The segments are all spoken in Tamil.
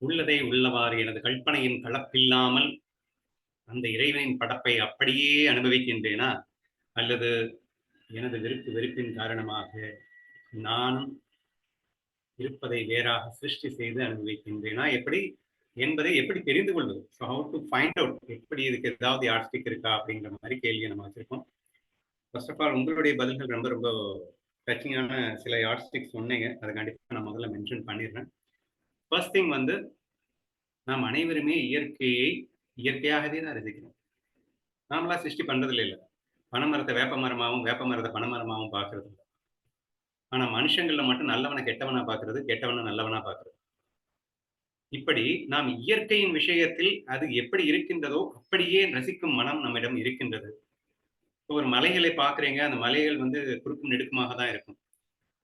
உள்ளதை உள்ளவாறு எனது கற்பனையின் கலப்பில்லாமல் அந்த இறைவனின் படைப்பை அப்படியே அனுபவிக்கின்றேனா, அல்லது எனது விருப்பு வெறுப்பின் காரணமாக நானும் இருப்பதை வேறாக சிருஷ்டி செய்து அனுபவிக்கின்றேனா எப்படி என்பதை எப்படி தெரிந்து கொள்வது? So how to find out, எப்படி இதுக்கு ஏதாவது யார்ஸ்டிக் இருக்கா அப்படிங்கிற மாதிரி கேள்வியை நம்ம வச்சிருக்கோம். ஃபர்ஸ்ட் ஆஃப் ஆல் உங்களுடைய பதில்கள் ரொம்ப ரொம்ப டச்சிங்கான சில யார்ஸ்டிக் சொன்னீங்க. அதை கண்டிப்பாக நான் முதல்ல மென்ஷன் பண்ணிடுறேன். ஃபர்ஸ்ட் திங் வந்து, நாம் அனைவருமே இயற்கையை இயற்கையாகவே தான் ரசிக்கிறோம். நாமளா சிருஷ்டி பண்றதில்ல. இல்ல பனைமரத்தை வேப்ப மரமாகவும் வேப்ப மரத்தை பனைமரமாகவும் பார்க்கறது இல்லை. ஆனா மனுஷங்கள்ல மட்டும் நல்லவனை கெட்டவனா பார்க்கறது, கெட்டவனை நல்லவனா பார்க்கறது. இப்படி நாம் இயற்கையின் விஷயத்தில் அது எப்படி இருக்கின்றதோ அப்படியே ரசிக்கும் மனம் நம்மிடம் இருக்கின்றது. ஒரு மலைகளை பார்க்குறீங்க, அந்த மலைகள் வந்து குறுக்கும் நெடுக்குமாக தான் இருக்கும்.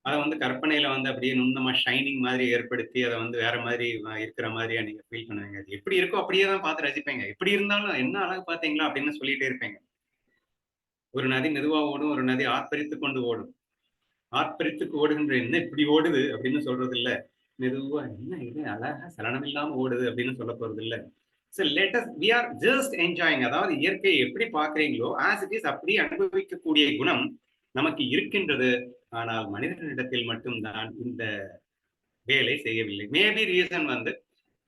அத வந்து கற்பனையில வந்து அப்படியே நுண்ணமா ஷைனிங் மாதிரி ஏற்படுத்தி, அத வந்து வேற மாதிரி இருக்கிற மாதிரியா நீங்க ஃபீல் பண்ணுவீங்க. அது எப்படி இருக்கோ அப்படியே தான் பார்த்து ரசிப்பீங்க. எப்படி இருந்தாலும் "என்ன அழகு பார்த்தீங்களா?" அப்படின்னு சொல்லிட்டே இருப்பீங்க. ஒரு நதி மெதுவா ஓடும், ஒரு நதி ஆர்ப்பரித்துக் கொண்டு ஓடும். ஆர்ப்பரித்து ஓடுகின்ற என்ன இப்படி ஓடுது அப்படின்னு சொல்றது இல்ல. மெதுவா என்ன இது அழகா சலனமில்லாம ஓடுது அப்படின்னு சொல்ல போறது இல்ல. So let us we are just enjoying. அதாவது இயற்கையை எப்படி பார்க்கிறீங்களோ ஆஸ் இட் இஸ் அப்படியே அனுபவிக்கக்கூடிய குணம் நமக்கு இருக்கின்றது. ஆனால் மனிதர்களிடத்தில் மட்டும்தான் இந்த வேலை செய்யவில்லை. மேபி ரீசன் வந்து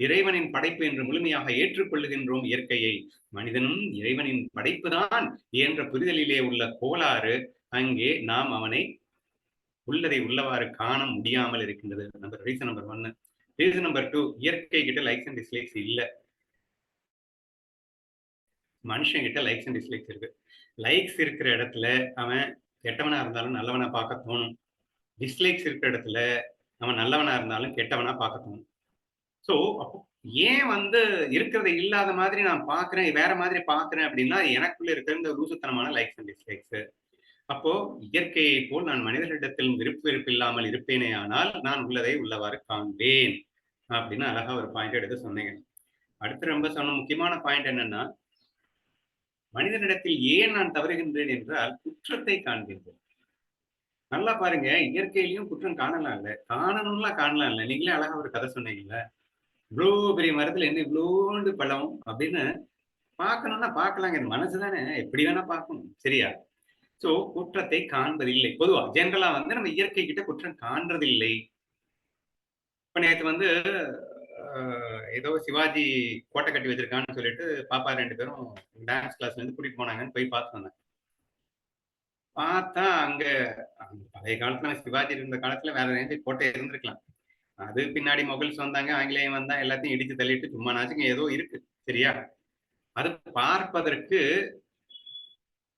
இறைவனின் படைப்பு என்று முழுமையாக ஏற்றுக்கொள்ளுகின்றோம் இயற்கையை. மனிதனும் இறைவனின் படைப்பு தான் என்ற புரிதலிலே உள்ள கோளாறு, அங்கே நாம் அவனை உள்ளதை உள்ளவாறு காண முடியாமல் இருக்கின்றது. Reason number 1. ரீசன் நம்பர் 2, இயற்கை கிட்ட லைக்ஸ் அண்ட் டிஸ்லைக்ஸ் இல்ல. மனுஷன் கிட்ட லைக்ஸ் அண்ட் டிஸ்லைக்ஸ் இருக்கு. லைக்ஸ் இருக்கிற இடத்துல அவன் கெட்டவனா இருந்தாலும் நல்லவனா பார்க்க தோணும். டிஸ்லைக்ஸ் இருக்கிற இடத்துல அவன் நல்லவனா இருந்தாலும் கெட்டவனா பார்க்க தோணும். சோ அப்போ ஏன் வந்து இருக்கிறத இல்லாத மாதிரி நான் பார்க்கிறேன், வேற மாதிரி பார்க்கிறேன் அப்படின்னா, எனக்குள்ள இருக்கிற இந்த லூசுத்தனமான லைக்ஸ் அண்ட் டிஸ்லைக்ஸ். அப்போ இயற்கையை போல் நான் மனிதர்களிடத்தில் விருப்பு வெறுப்பு இல்லாமல் இருப்பேனே ஆனால் நான் உள்ளதை உள்ளவாறு காண்பேன் அப்படின்னு அழகா ஒரு பாயிண்ட் எடுத்து சொன்னீங்க. அடுத்து ரொம்ப சொன்ன முக்கியமான பாயிண்ட் என்னன்னா, மனிதனிடத்தில் ஏன் நான் தவறுகின்றேன் என்றால் குற்றத்தை காண்கின்றேன். நல்லா பாருங்க, இயற்கையிலையும் குற்றம் காணலாம் இல்ல, காணணும்லாம் காணலாம் இல்ல. நீங்களே அழகா ஒரு கதை சொன்னீங்கல்ல, இவ்வளோ பெரிய மரத்துல என்ன இவ்வளோண்டு பழம் அப்படின்னு பார்க்கணும்னா பார்க்கலாங்க. மனசு தானே எப்படி வேணா பார்க்கணும், சரியா? சோ குற்றத்தை காண்பதில்லை. பொதுவா ஜெனரலா வந்து நம்ம இயற்கை கிட்ட குற்றம் காண்றதில்லை. இப்ப நேத்து வந்து ஏதோ சிவாஜி கோட்டை கட்டி வச்சிருக்கான்னு சொல்லிட்டு பாப்பா 2 பேரும் டான்ஸ் கிளாஸ்ல இருந்து கூட்டிட்டு போனாங்கன்னு போய் பார்த்து வந்தேன். பார்த்தா அங்க பழைய காலத்துல சிவாஜி இருந்த காலத்துல வேற ரேஞ்சு கோட்டை இருந்திருக்கலாம். அது பின்னாடி மொகல்ஸ் வந்தாங்க, ஆங்கிலேயம் வந்தா எல்லாத்தையும் இடிச்சு தள்ளிட்டு சும்மா நாச்சுங்க ஏதோ இருக்கு, சரியா? அது பார்ப்பதற்கு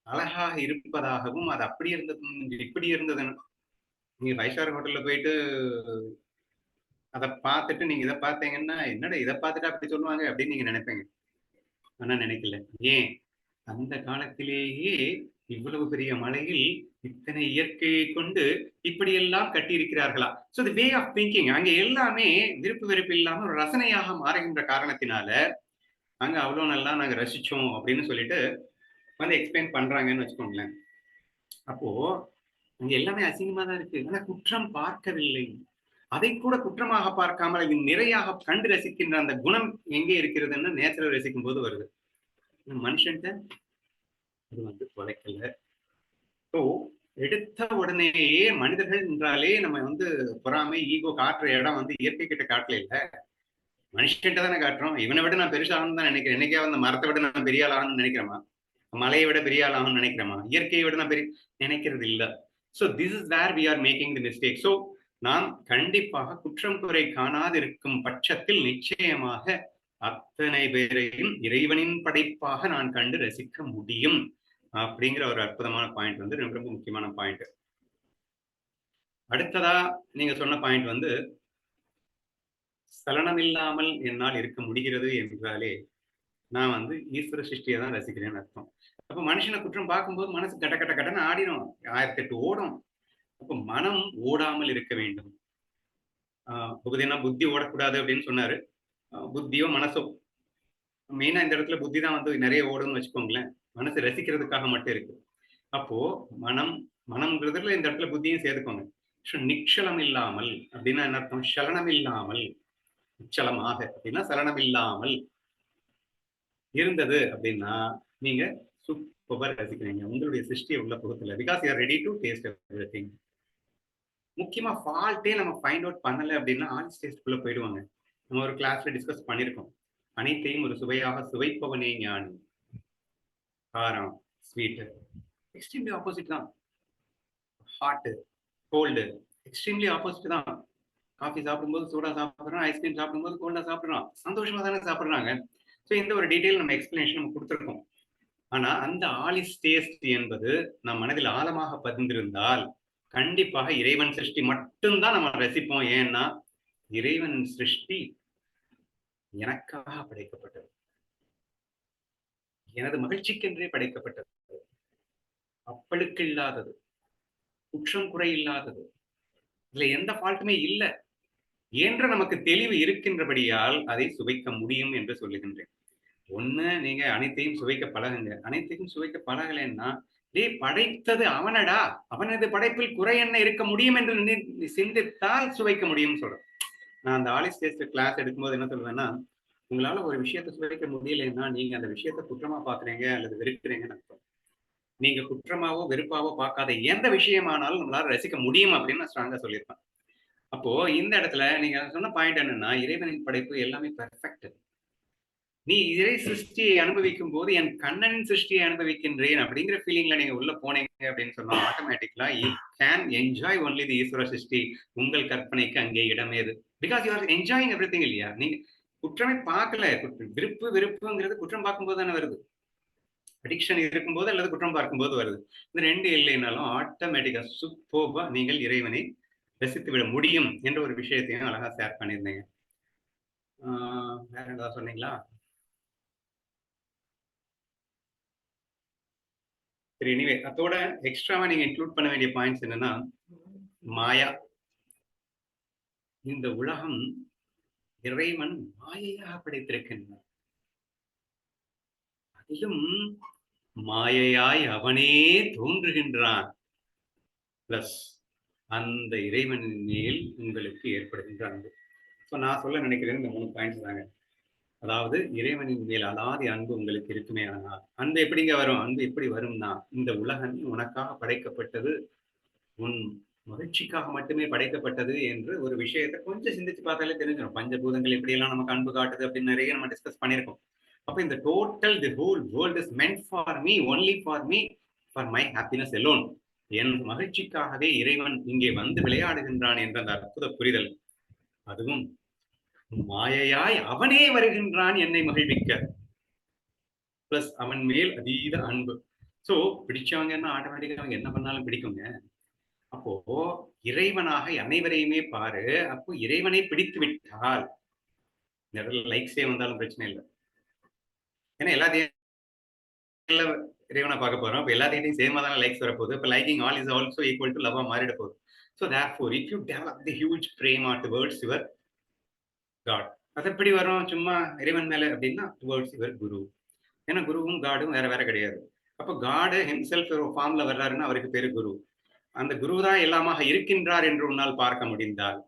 அழகாக இருப்பதாகவும் அது அப்படி இருந்தது இப்படி இருந்தது. நீங்க 5 ஸ்டார் ஹோட்டல்ல போயிட்டு அத பார்த்துட்டு நீங்க இத பார்த்தீங்கன்னா, "என்னடா இத பார்த்துட்டா அப்படி சொல்லுவாங்க?" அப்படின்னு நீங்க நினைப்பீங்க. ஆனா நினைக்கல. ஏன்? அந்த காலத்திலேயே இவ்வளவு பெரிய மலையில் இத்தனை இயற்கையை கொண்டு இப்படியெல்லாம் கட்டியிருக்கிறார்களா? So the way of thinking அங்க எல்லாமே விருப்பு வெறுப்பு இல்லாம ஒரு ரசனையாக மாறுகின்ற காரணத்தினால, அங்க அவ்வளோ நல்லா நாங்க ரசிச்சோம் அப்படின்னு சொல்லிட்டு வந்து எக்ஸ்பிளைன் பண்றாங்கன்னு வச்சுக்கோங்களேன். அப்போ அங்க எல்லாமே அசிங்கமா தான் இருக்கு. ஆனா குற்றம் பார்க்கவில்லை. அதைக்கூட குற்றமாக பார்க்காமல் இது நிறையாக கண்டு ரசிக்கின்ற அந்த குணம் எங்கே இருக்கிறதுன்னு நேச்சர ரசிக்கும் போது வருது. மனுஷன்ட்ட அது வந்து தொலைக்கல. ஸோ எடுத்த உடனேயே மனிதர்கள் என்றாலே நம்ம வந்து பொறாமை, ஈகோ காட்டுற இடம் வந்து இயற்கை கிட்ட காட்டல இல்ல. மனுஷன்ட்ட தானே காட்டுறோம். இவனை விட நான் பெருசாகணும்னு தான் நினைக்கிறேன். என்னைக்காவது அந்த மரத்தை விட நான் பெரிய ஆள் ஆகணும்னு நினைக்கிறேமா? மலையை விட பெரிய ஆள் ஆகணும்னு நினைக்கிறேமா? இயற்கையை விட நான் பெரிய நினைக்கிறது இல்ல. So this is where we are making the mistake. So நாம் கண்டிப்பாக குற்றம் குறை காணாதிருக்கும் பட்சத்தில் நிச்சயமாக அத்தனை பேரையும் இறைவனின் படைப்பாக நான் கண்டு ரசிக்க முடியும் அப்படிங்கிற ஒரு அற்புதமான பாயிண்ட் வந்து ரொம்ப ரொம்ப முக்கியமான பாயிண்ட். அடுத்ததா நீங்க சொன்ன பாயிண்ட் வந்து சலனமில்லாமல் என்னால் இருக்க முடிகிறது என்றாலே நான் வந்து ஈஸ்வர சிருஷ்டியை தான் ரசிக்கிறேன்னு அர்த்தம். அப்ப மனுஷனை குற்றம் பார்க்கும்போது மனசு கட்ட கட்ட கட்டன்னு ஆடிடும், 1008 ஓடும். அப்ப மனம் ஓடாமல் இருக்க வேண்டும். புகுதினா புத்தி ஓடக்கூடாது அப்படின்னு சொன்னாரு. புத்தியோ மனசோ மெயினா இந்த இடத்துல புத்தி தான் வந்து நிறைய ஓடும்னு வச்சுக்கோங்களேன். மனசு ரசிக்கிறதுக்காக மட்டும் இருக்கு. அப்போ மனம் மனம்ங்கிறதுல இந்த இடத்துல புத்தியும் சேர்த்துக்கோங்க. நிச்சலம் இல்லாமல் அப்படின்னா என்ன அர்த்தம்? சலனம் இல்லாமல் நிச்சலமாக அப்படின்னா சலனம் இல்லாமல் இருந்தது அப்படின்னா நீங்க சூப்பர் ரசிக்கிறீங்க உங்களுடைய சிருஷ்டியை உள்ள புகுத்தல because you are ready to taste everything. முக்கியமா ஃபால்ட்டே நம்ம ஃபைண்ட் அவுட் பண்ணல அப்படின்னா ஆர்ட்ஸ் டேஸ்ட்குள்ள போயிடுவாங்க. நம்ம ஒரு கிளாஸ்ல டிஸ்கஸ் பண்ணியிருக்கோம். அனைத்தையும் ஒரு சுவையாக சுவைப்பவனே ஞானி. காரம், ஸ்வீட் எக்ஸ்ட்ரீம்லி ஆப்போசிட் தான். ஹாட், கோல்டு எக்ஸ்ட்ரீம்லி ஆப்போசிட் தான். காஃபி சாப்பிடும்போது சூடா சாப்பிடுறோம், ஐஸ்கிரீம் சாப்பிடும்போது கோல்டா சாப்பிடுறோம். சந்தோஷமா தானே சாப்பிடுறாங்க. ஸோ இந்த ஒரு டீட்டெயில் நம்ம எக்ஸ்பிளனேஷன் நம்ம கொடுத்துருக்கோம். ஆனா அந்த ஆலிஸ் டேஸ்ட் என்பது நம் மனதில் ஆழமாக பதிந்திருந்தால் கண்டிப்பாக இறைவன் சிருஷ்டி மட்டும்தான் நம்ம ரசிப்போம். ஏன்னா இறைவன் சிருஷ்டி எனக்காக படைக்கப்பட்டது, எனது மகிழ்ச்சிக்கென்றே படைக்கப்பட்டது, அப்பழுக்கு இல்லாதது, குற்றம் குறை இல்லாதது, இதுல எந்த ஃபால்ட்டுமே இல்லை என்ற நமக்கு தெளிவு இருக்கின்றபடியால் அதை சுவைக்க முடியும் என்று சொல்லுகின்றேன். ஒண்ணு நீங்க அனைத்தையும் சுவைக்க பழகுங்க. அனைத்தையும் சுவைக்க பழகலைன்னா படைத்தது அவனடா, அவனது படைப்பில் குறை என்ன இருக்க முடியும் என்று சிந்தித்தால் சுவைக்க முடியும்னு சொல்றேன். நான் அந்த ஆலிஸ் டேஸ்ட் கிளாஸ் எடுக்கும்போது என்ன சொல்லுவேன்னா, உங்களால ஒரு விஷயத்தை சுவைக்க முடியலைன்னா நீங்க அந்த விஷயத்தை குற்றமா பாக்குறீங்க அல்லது வெறுக்கிறீங்கன்னு அர்த்தம். நீங்க குற்றமாவோ வெறுப்பாவோ பார்க்காத எந்த விஷயமானாலும் நம்மளால ரசிக்க முடியும் அப்படின்னு நான் ஸ்ட்ராங்கா சொல்லியிருப்பேன். அப்போ இந்த இடத்துல நீங்க சொன்ன பாயிண்ட் என்னன்னா, இறைவனின் படைப்பு எல்லாமே பெர்ஃபெக்ட். நீ இறை சிருஷ்டியை அனுபவிக்கும் போது என் கண்ணனின் சிருஷ்டியை அனுபவிக்கின்றேன் அப்படிங்கிற ஃபீலிங்ல நீங்க உள்ள போனீங்க அப்படின்னு சொன்னா ஆட்டோமேட்டிக்கலா you can enjoy only the ஈஸ்வர சிருஷ்டி. உங்கள் கற்பனைக்கு அங்கே இடமேது. Because you are enjoying everything இல்லையா? நீங்க குற்றமே பார்க்கல. விருப்பு வெறுப்புங்கிறது குற்றம் பார்க்கும்போது தானே வருது. அடிக்ஷன் இருக்கும்போது அல்லது குற்றம் பார்க்கும்போது வருது. இந்த ரெண்டு இல்லைனாலும் ஆட்டோமேட்டிக்கா சூப்பர்பா நீங்கள் இறைவனை ரசித்து விட முடியும் என்ற ஒரு விஷயத்தையும் அழகா ஷேர் பண்ணியிருந்தீங்க. வேற ஏதாவது சொன்னீங்களா? சரி, எனிவே அதோட எக்ஸ்ட்ராவா நீங்க இன்க்ளூட் பண்ண வேண்டிய பாயிண்ட்ஸ் என்னன்னா, மாயா. இந்த உலகம் இறைவன் மாயையாக படைத்திருக்கின்றான். அதிலும் மாயையாய் அவனே தோன்றுகின்றான். பிளஸ் அந்த இறைவனின் மேல் உங்களுக்கு ஏற்படுகின்ற அன்பு. ஸோ நான் சொல்ல நினைக்கிறேன் இந்த 3 பாயிண்ட்ஸ் தாங்க. அதாவது இறைவனின் மேல் அலாதி அன்பு உங்களுக்கு இருக்குமே ஆனால் அன்பு எப்படிங்க வரும்? அன்பு எப்படி வரும்னா, இந்த உலகம் உனக்காக படைக்கப்பட்டது, உன் மகிழ்ச்சிக்காக மட்டுமே படைக்கப்பட்டது என்று ஒரு விஷயத்தை கொஞ்சம் சிந்திச்சு பார்த்தாலே தெரிஞ்சிடும். பஞ்சபூதங்கள் எப்படியெல்லாம் நமக்கு அன்பு காட்டுது அப்படின்னு நிறைய நம்ம டிஸ்கஸ் பண்ணியிருக்கோம். அப்ப இந்த total the whole world is meant for me, only for me, for my happiness alone. என் மகிழ்ச்சிக்காகவே இறைவன் இங்கே வந்து விளையாடுகின்றான் என்ற அந்த அற்புத புரிதல், அதுவும் மாயையாய் அவனே வருகின்றான் என்னை மகிழ்விக்க. பிளஸ் அவன் மேல் அதீத அன்பு. சோ பிடிச்சவங்கன்னா ஆட்டோமேட்டிக்கா அவங்க என்ன பண்ணாலும் பிடிக்குங்க. அப்போ இறைவனாக அனைவரையுமே பாரு. அப்போ இறைவனை பிடித்து விட்டால் இந்த இடத்துல லைக்ஸே வந்தாலும் பிரச்சனை இல்லை. ஏன்னா எல்லாத்தையும் இறைவனை பார்க்க போறோம். அப்ப எல்லாத்தையும் சேமா தானே லைக்ஸ் வரப்போகுது. இப்போ liking all is also equal to லவ்வா மாறிட போகுது. So therefore if you develop the huge prema towards your God, அது எப்படி வரும்? சும்மா இறைவன் மேல அப்படின்னா டுவர்ட்ஸ் யுவர் குரு. ஏன்னா குருவும் காடும் வேற வேற கிடையாது. அப்போ காடு ஹிம்செல்ஃப் ஒரு ஃபார்ம்ல வர்றாருன்னா அவருக்கு பேரு குரு. அந்த குருதான் எல்லாமாக இருக்கின்றார் என்று உன்னால் பார்க்க முடிந்தால்,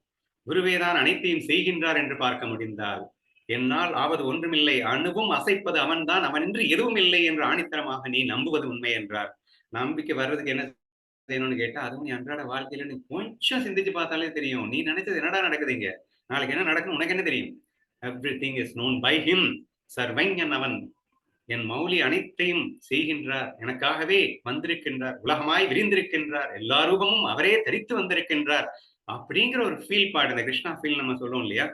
குருவேதான் அனைத்தையும் செய்கின்றார் என்று பார்க்க முடிந்தால், என்னால் ஆவது ஒன்றுமில்லை, அணுவும் அசைப்பது அவன்தான், அவனின்றி எதுவும் இல்லை என்று ஆணித்தரமாக நீ நம்புவது உண்மை என்றார். நம்பிக்கை வர்றதுக்கு என்ன செய்யணும்னு கேட்டா, அதுவும் நீ அன்றாட வாழ்க்கையில நீ கொஞ்சம் சிந்திச்சு பார்த்தாலே தெரியும். நீ நினைச்சது என்னடா நடக்குதுங்க, நாளைக்கு என்ன நடக்கும் உனக்கு என்ன தெரியும்? Everything is known by him. சர்வஞன் அவன், என் மௌலி அனைத்தையும் செய்கின்றார், எனக்காகவே வந்திருக்கின்றார், உலகமாய் விரிந்திருக்கின்றார், எல்லா ரூபமும் அவரே தரித்து வந்திருக்கின்றார் அப்படிங்கிற ஒரு ஃபீல் பாட்டு, இந்த கிருஷ்ணா ஃபீல் நம்ம சொல்லுவோம் இல்லையா,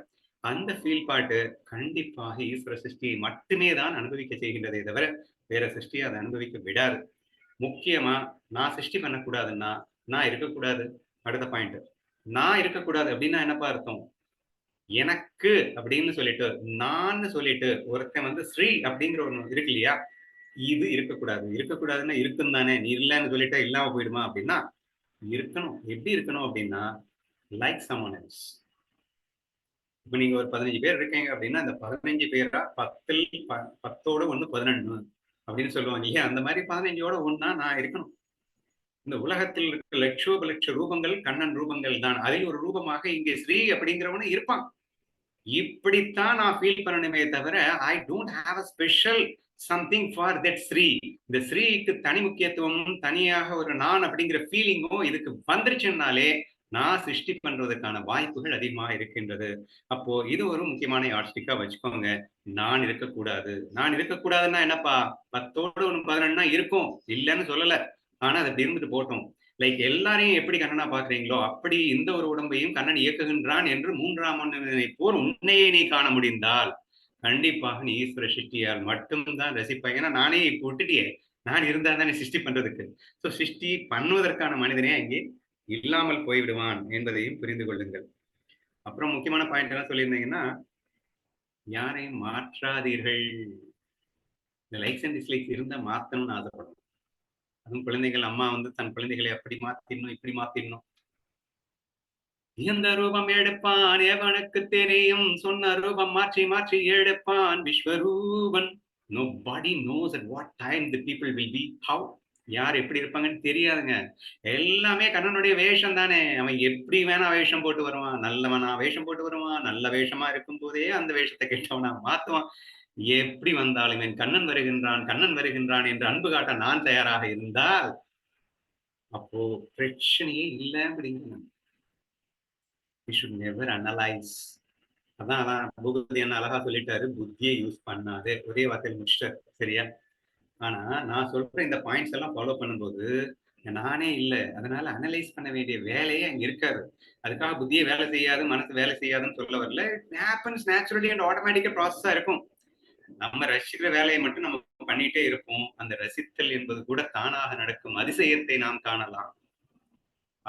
அந்த ஃபீல் பாட்டு கண்டிப்பாக ஈஸ்வர சிருஷ்டியை மட்டுமே தான் அனுபவிக்க செய்கின்றதே தவிர வேற சிருஷ்டியை அதை அனுபவிக்க விடாது. முக்கியமா நான் சிருஷ்டி பண்ணக்கூடாதுன்னா நான் இருக்கக்கூடாது. அடுத்த பாயிண்ட், நான் இருக்கக்கூடாது அப்படின்னா என்னப்பா அர்த்தம்? எனக்கு அப்படின்னு சொல்லிட்டு நான் சொல்லிட்டு ஒருத்தன் வந்து ஸ்ரீ அப்படிங்கிற ஒண்ணு இருக்கு இல்லையா, இது இருக்கக்கூடாது. இருக்கக்கூடாதுன்னா இருக்கும் தானே, நீ இல்லைன்னு சொல்லிட்டா இல்லாம போயிடுமா அப்படின்னா இருக்கணும். எப்படி இருக்கணும் அப்படின்னா லைக் சம்மன் எல்ஸ். இப்ப நீங்க ஒரு 15 பேர் இருக்கீங்க அப்படின்னா அந்த 15 பேரா 10ஓட 1 11 அப்படின்னு சொல்லுவாங்க இல்லையா, அந்த மாதிரி 15ஓட 1 நான் இருக்கணும். இந்த உலகத்தில் இருக்க லட்சோப லட்ச ரூபங்கள் கண்ணன் ரூபங்கள் தான். அதில் ஒரு ரூபமாக இங்கே ஸ்ரீ அப்படிங்கிறவனு இருப்பான். இப்படித்தான் நான் ஃபீல் பண்ணணுமே தவிர I don't have a special something for that Shri. இந்த ஸ்ரீக்கு தனி முக்கியத்துவமும் தனியாக ஒரு நான் அப்படிங்கிற ஃபீலிங்கும் இதுக்கு வந்துருச்சுன்னாலே நான் சிருஷ்டி பண்றதுக்கான வாய்ப்புகள் அதிகமாக இருக்கின்றது. அப்போ இது ஒரு முக்கியமான யாட்ஸ்டிக்கா வச்சுக்கோங்க. நான் இருக்கக்கூடாது. நான் இருக்கக்கூடாதுன்னா என்னப்பா? 10ஓட 11 இருக்கும். இல்லன்னு சொல்லல. ஆனா அது அப்படி இருந்துட்டு போட்டும். லைக் எல்லாரையும் எப்படி கண்ணனா பார்க்கிறீங்களோ, அப்படி இந்த ஒரு உடம்பையும் கண்ணன் இயக்குகின்றான் என்று 3ஆம் மனிதனைப் போல் உன்னையே நீ காண முடிந்தால், கண்டிப்பாக நீ ஈஸ்வர சிருஷ்டியால் மட்டும் தான் ரசிப்பாய். ஏன்னா நானே இப்ப விட்டுட்டியே. நான் இருந்தா தானே சிருஷ்டி பண்றதுக்கு. ஸோ சிருஷ்டி பண்ணுவதற்கான மனிதனே அங்கே இல்லாமல் போய்விடுவான் என்பதையும் புரிந்து கொள்ளுங்கள். அப்புறம் முக்கியமான பாயிண்ட் என்ன சொல்லியிருந்தீங்கன்னா, யாரையும் மாற்றாதீர்கள். இந்த லைக்ஸ் அண்ட் டிஸ்லைக்ஸ் இருந்தா மாத்தணும்னு ஆசைப்படணும். அதுவும் குழந்தைகள் அம்மா வந்து தன் குழந்தைகளை அப்படி மாத்திடணும், இப்படி மாத்திடணும். எந்த ரூபம் எடுப்பான் எவனுக்கு தெரியும், சொன்ன ரூபம் மாற்றி மாற்றி எடுப்பான் Vishwaroopan. Nobody knows at what time the people will be, how, யார் எப்படி இருப்பாங்கன்னு தெரியாதுங்க. எல்லாமே கண்ணனுடைய வேஷம் தானே. அவன் எப்படி வேணா வேஷம் போட்டு வருவான். நல்லவனா வேஷம் போட்டு வருவான். நல்ல வேஷமா இருக்கும் போதே அந்த வேஷத்தை கெட்டவனா மாத்துவான். எப்படி வந்தாலும் என் கண்ணன் வருகின்றான், கண்ணன் வருகின்றான் என்று அன்பு காட்ட நான் தயாராக இருந்தால் அப்போ பிரச்சனையே இல்லை அப்படிங்கிறேன். We should never analyze. அதான் பூபதி என்ன அழகா சொல்லிட்டாரு, புத்தியை யூஸ் பண்ணாது. ஒரே வார்த்தையில் முடிச்சிட்டாரு. சரியா? ஆனா நான் சொல்ற இந்த பாயிண்ட்ஸ் எல்லாம் ஃபாலோ பண்ணும்போது நானே இல்ல. அதனால அனலைஸ் பண்ண வேண்டிய வேலையே அங்க இருக்காது. அதுக்காக புத்தியே வேலை செய்யாது, மனசு வேலை செய்யாதுன்னு சொல்ல வரல. இட் ஹேப்பன்ஸ் நேச்சுரலி அண்ட் ஆட்டோமேட்டிக்கா ப்ராசஸா இருக்கும். நம்ம ரசிக்கிற வேலையை மட்டும் நம்ம பண்ணிட்டே இருப்போம். அந்த ரசித்தல் என்பது கூட தானாக நடக்கும் அதிசயத்தை நாம் காணலாம்.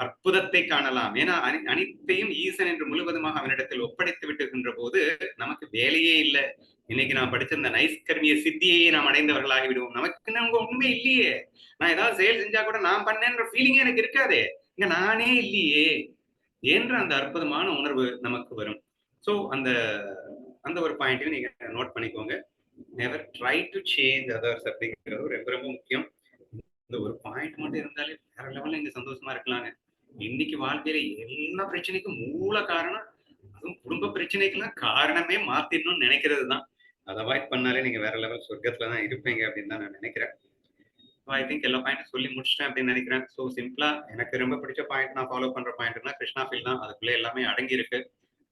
அற்புதத்தை காணலாம். ஏன்னா அனைத்தையும் ஈசன் என்று முழுவதுமாக அவனிடத்தில் ஒப்படைத்து விட்டுகின்ற போது நமக்கு வேலையே இல்லை. இன்னைக்கு நான் படிச்ச இந்த நைஸ்கர்மிய சித்தியையே நாம் அடைந்தவர்களாகி விடுவோம். நமக்கு நமக்கு ஒண்ணுமே இல்லையே. நான் ஏதாவது செயல் செஞ்சா கூட நான் பண்ணேன்ற ஃபீலிங்கே எனக்கு இருக்காதே. இங்க நானே இல்லையே என்ற அந்த அற்புதமான உணர்வு நமக்கு வரும். சோ அந்த அந்த ஒரு பாயிண்ட்டையும் நீங்க நோட் பண்ணிக்கோங்க. Never try to change others அப்படிங்கிறது ரொம்ப ரொம்ப முக்கியம். இந்த ஒரு பாயிண்ட் மட்டும் இருந்தாலே வேற லெவல்ல நீங்க சந்தோஷமா இருக்கலாங்க. இன்னைக்கு வாழ்க்கையில எல்லா பிரச்சனைக்கும் மூல காரணம், அதுவும் குடும்ப பிரச்சனைக்கெல்லாம் காரணமே மாத்திடணும்னு நினைக்கிறது தான். அதை அவாய்ட் பண்ணாலே நீங்க வேற லெவல் சொர்க்கத்துல தான் இருப்பீங்க அப்படின்னு தான் நான் நினைக்கிறேன். ஐ திங்க் எல்லா பாயிண்ட்டும் சொல்லி முடிச்சிட்டேன் அப்படின்னு நினைக்கிறேன். ஸோ சிம்பிளா எனக்கு ரொம்ப பிடிச்ச பாயிண்ட், நான் ஃபாலோ பண்ற பாயிண்ட்னா கிருஷ்ணா ஃபீல் தான். அதுக்குள்ள எல்லாமே அடங்கி இருக்கு.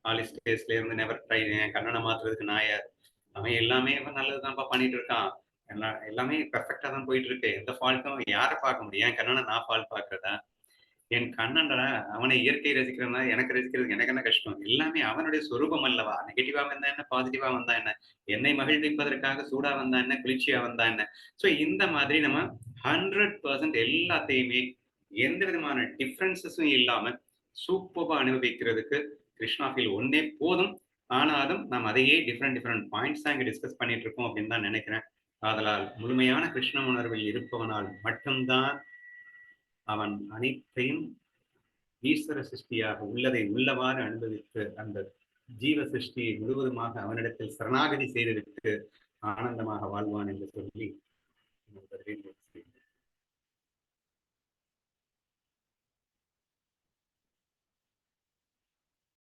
ஆலிஸ் டேஸ்ல இருந்து நெவர் ட்ரை, கண்ணனை மாத்துறதுக்கு நான் யார்? அவன் எல்லாமே அவன் நல்லதுதான்ப்பா பண்ணிட்டு இருக்கான். எல்லாமே பெர்ஃபெக்டா தான் போயிட்டு இருக்கு. எந்த ஃபால்ட்டும் யாரை பார்க்க முடியும்? என் கண்ணனை நான் ஃபால்ட் பார்க்கறதா? என் கண்ணன்டா, அவனை இயற்கை ரசிக்கிறதுனா எனக்கு ரசிக்கிறதுக்கு எனக்கு என்ன கஷ்டம்? எல்லாமே அவனுடைய சொரூபம் அல்லவா? நெகட்டிவா வந்தா என்ன, பாசிட்டிவா வந்தா என்ன? என்னை மகிழ்விப்பதற்காக சூடா வந்தா என்ன, குளிர்ச்சியா வந்தா என்ன? ஸோ இந்த மாதிரி நம்ம 100% எல்லாத்தையுமே எந்த விதமான டிஃபரன்சஸும் இல்லாம சூப்பர்பா அனுபவிக்கிறதுக்கு கிருஷ்ணா ஃபீல் ஒன்னே போதும். ஆனாலும் நாம் அதையே டிஃப்ரெண்ட் பாயிண்ட்ஸா இங்க டிஸ்கஸ் பண்ணிட்டு இருக்கோம் அப்படின்னு தான் நினைக்கிறேன். ஆதலால் முழுமையான கிருஷ்ண உணர்வில் இருப்பவனால் மட்டும்தான் அவன் அனைத்தையும் ஈஸ்வர சிருஷ்டியாக உள்ளதை உள்ளவாறு அனுபவித்து அந்த ஜீவ சிருஷ்டியை முழுவதுமாக அவனிடத்தில் சரணாகதி செய்துவிட்டு ஆனந்தமாக வாழ்வான் என்று சொல்லி